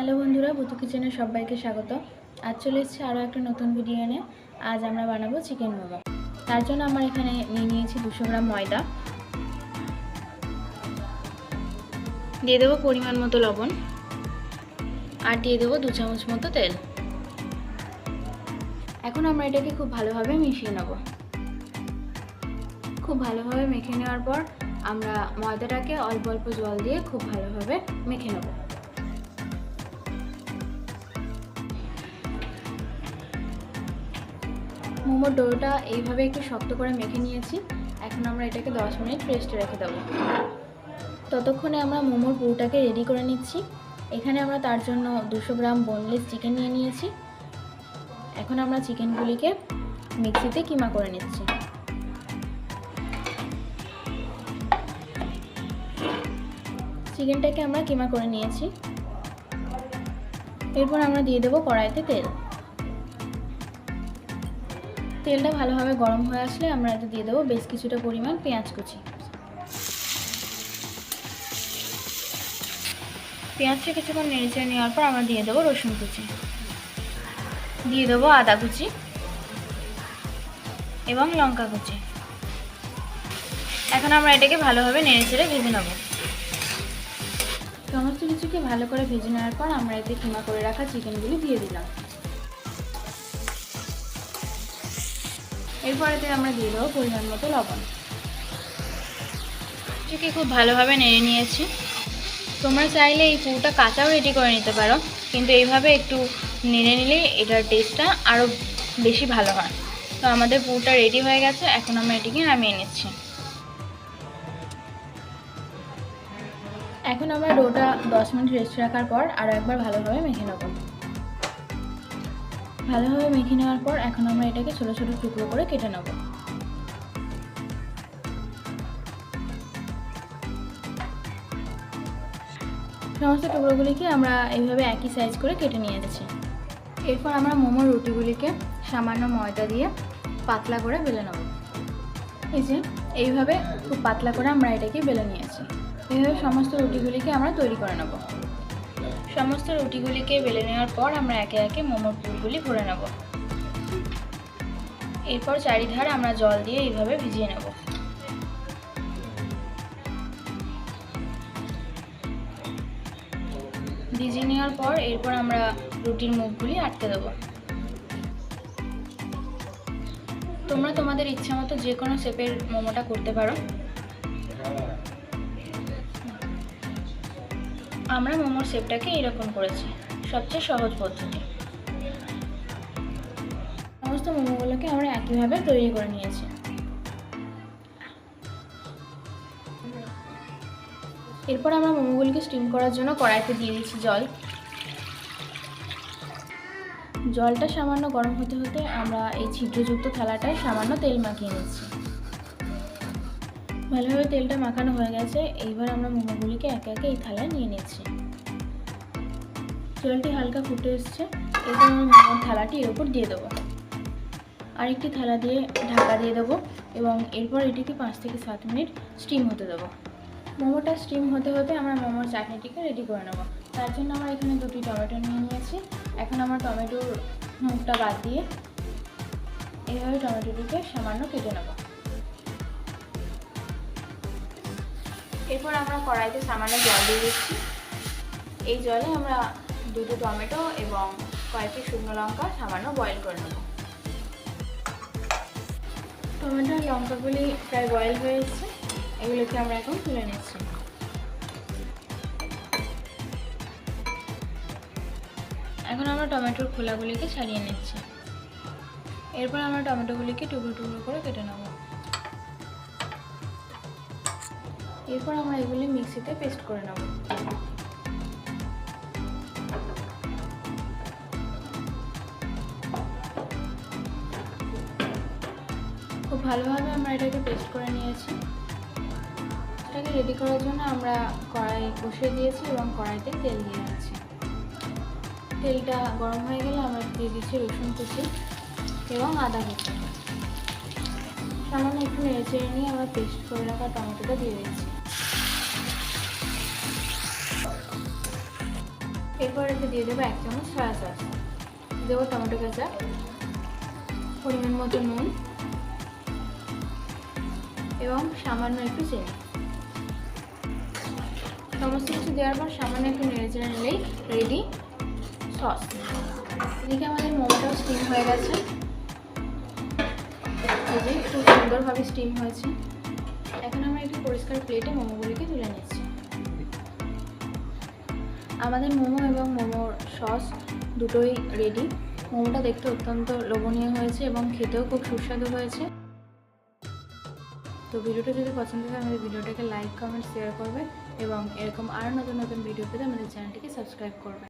Hello বন্ধুরা, বুতু কিচেনে সবাইকে স্বাগত। আজ চলে এসেছি আরও একটা নতুন ভিডিও নিয়ে। আজ আমরা বানাবো চিকেন মোমো। তার জন্য আমরা এখানে নিয়ে নিয়েছি 200 গ্রাম ময়দা, দিয়ে দেবো পরিমাণ মতো লবণ, আর দিয়ে দেবো 2 চামচ মতো তেল। এখন আমরা এটাকে খুব ভালোভাবে মিশিয়ে নেব। খুব ভালোভাবে মেখে নেওয়ার পর আমরা ময়দাটাকে অল্প অল্প জল দিয়ে খুব ভালোভাবে মেখে নেব। মোমোর ডোটা এইভাবে একটু শক্ত করে মেখে নিয়েছি। এখন আমরা এটাকে 10 মিনিট রেস্টে রেখে দেবো। ততক্ষণে আমরা মোমোর পুরটাকে রেডি করে নিচ্ছি। এখানে আমরা তার জন্য 200 গ্রাম বোনলেস চিকেন নিয়ে নিয়েছি। এখন আমরা চিকেনগুলিকে মিক্সিতে কিমা করে নিচ্ছি। চিকেনটাকে আমরা কিমা করে নিয়েছি। এরপর আমরা দিয়ে দেবো কড়াইতে তেল। তেলটা ভালোভাবে গরম হয়ে আসলে আমরা এতে দিয়ে দেবো বেশ কিছুটা পরিমাণ পেঁয়াজ কুচি। পেঁয়াজটা কিছুক্ষণ নেড়েচেড়ে নেওয়ার পর আমরা দিয়ে দেবো রসুন কুচি, দিয়ে দেবো আদা কুচি এবং লঙ্কা কুচি। এখন আমরা এটাকে ভালোভাবে নেড়েচেড়ে ভেজে নেব। সমস্ত কিছুকে ভালো করে ভেজে নেওয়ার পর আমরা এতে কিমা করে রাখা চিকেনগুলি দিয়ে দিলাম। এরপরেতে আমরা দিয়ে দেবো পরিমাণ মতো লবণ। এটাকে খুব ভালোভাবে নেড়ে নিয়েছি। তোমরা চাইলে এই পুরটা কাঁচাও রেডি করে নিতে পারো, কিন্তু এইভাবে একটু নেড়ে নিলে এটার টেস্টটা আরও বেশি ভালো হয়। তো আমাদের পুরটা রেডি হয়ে গেছে। এখন আমরা এটিকে নামিয়ে নিচ্ছি। এখন আমরা ডোটা 10 মিনিট রেস্ট রাখার পর আরও একবার ভালোভাবে মেখে নেব। ভালোভাবে মেখে নেওয়ার পর এখন আমরা এটাকে ছোটো ছোটো টুকরো করে কেটে নেব। সমস্ত টুকরোগুলিকে আমরা এইভাবে একই সাইজ করে কেটে নিয়েছি। এরপর আমরা মোমোর রুটিগুলিকে সামান্য ময়দা দিয়ে পাতলা করে বেলে নেব। এই যে এইভাবে খুব পাতলা করে আমরা এটাকে বেলে নিয়েছি। এইভাবে সমস্ত রুটিগুলিকে আমরা তৈরি করে নেব। সমস্ত রুটিগুলিকে বেলে নেওয়ার পর আমরা একে একে মোমোর পুরগুলি ভরে নেব। এরপর চারিধার আমরা জল দিয়ে এইভাবে ভিজিয়ে নেব। ভিজিয়ে নেওয়ার পর এরপর আমরা রুটির মুখগুলি আটকে দেব। তোমরা তোমাদের ইচ্ছা মতো যে কোনো শেপের মোমোটা করতে পারো। আমরা মোমোর শেপটাকে এরকম করেছি, সবচেয়ে সহজ পদ্ধতি। সমস্ত মোমোগুলোকে আমরা একইভাবে তৈরি করে নিয়েছি। এরপর আমরা মোমোগুলিকে স্টিম করার জন্য কড়াইতে দিয়ে দিচ্ছি জল। জলটা সামান্য গরম হতে হতে আমরা এই ছিদ্রযুক্ত থালাটায় সামান্য তেল মাখিয়ে নিচ্ছি। ভালোভাবে তেলটা মাখানো হয়ে গেছে। এইবার আমরা মোমোগুলিকে একে একে এই থালায় নিয়ে নিচ্ছি। জলটি হালকা ফুটে এসছে। এরপর আমরা মোমোর থালাটি এর উপর দিয়ে দেবো। আরেকটি থালা দিয়ে ঢাকা দিয়ে দেবো এবং এরপর এটিকে 5 থেকে 7 মিনিট স্টিম হতে দেবো। মোমোটা স্টিম হতে হতে আমরা মোমোর চাটনিটিকে রেডি করে নেব। তার জন্য আমরা এখানে 2টি টমেটো নিয়ে নিয়েছি। এখন আমরা টমেটোর মুখটা বাদ দিয়ে এইভাবে টমেটোটিকে সামান্য কেটে নেব। এরপর আমরা কড়াইতে সামান্য জল দিয়ে দিচ্ছি। এই জলে আমরা 2টো টমেটো এবং কয়েকটি শুকনো লঙ্কা সামান্য বয়েল করে নেব। টমেটো আর লঙ্কাগুলি প্রায় বয়েল হয়ে এসেছে। এগুলোকে আমরা এখন তুলে নিচ্ছি। এখন আমরা টমেটোর খোলাগুলিকে ছাড়িয়ে নিচ্ছি। এরপর আমরা টমেটোগুলিকে টুকরো টুকরো করে কেটে নেব। এরপর আমরা এগুলি মিক্সিতে পেস্ট করে নেব। খুব ভালোভাবে আমরা এটাকে পেস্ট করে নিয়েছি। এটাকে রেডি করার জন্য আমরা কড়াই বসিয়ে দিয়েছি এবং কড়াইতে তেল দিয়ে দিচ্ছি। তেলটা গরম হয়ে গেলে আমরা দিয়ে দিচ্ছি রসুন কুচি এবং আদা কুচি। সামান্য একটু নেড়েচেড়ে নিয়ে আমরা পেস্ট করে রাখা টমেটোটা দিয়ে দিচ্ছি। এরপর এতে দিয়ে দেবো 1 চামচ সয়া সস, দেবো টমেটো কেচাপ, পরিমাণ মতো নুন এবং সামান্য একটু চিনি। সমস্ত কিছু দেওয়ার পর সামান্য একটু নেড়েচেড়ে নিলেই রেডি সস। এদিকে আমাদের মোমোটাও স্টিম হয়ে গেছে, এই যে খুব সুন্দরভাবে স্টিম হয়েছে। এখন আমরা একটি পরিষ্কার প্লেটে মোমোগুলিকে তুলে নিচ্ছি। আমাদের মোমো এবং মোমোর সস দুটোই রেডি। মোমোটা দেখতে অত্যন্ত লোভনীয় হয়েছে এবং খেতেও খুব সুস্বাদু হয়েছে। তো ভিডিওটা যদি পছন্দ হয় আমাদের ভিডিওটাকে লাইক, কমেন্ট, শেয়ার করবে এবং এরকম আরও নতুন নতুন ভিডিও পেতে আমাদের চ্যানেলটিকে সাবস্ক্রাইব করবে।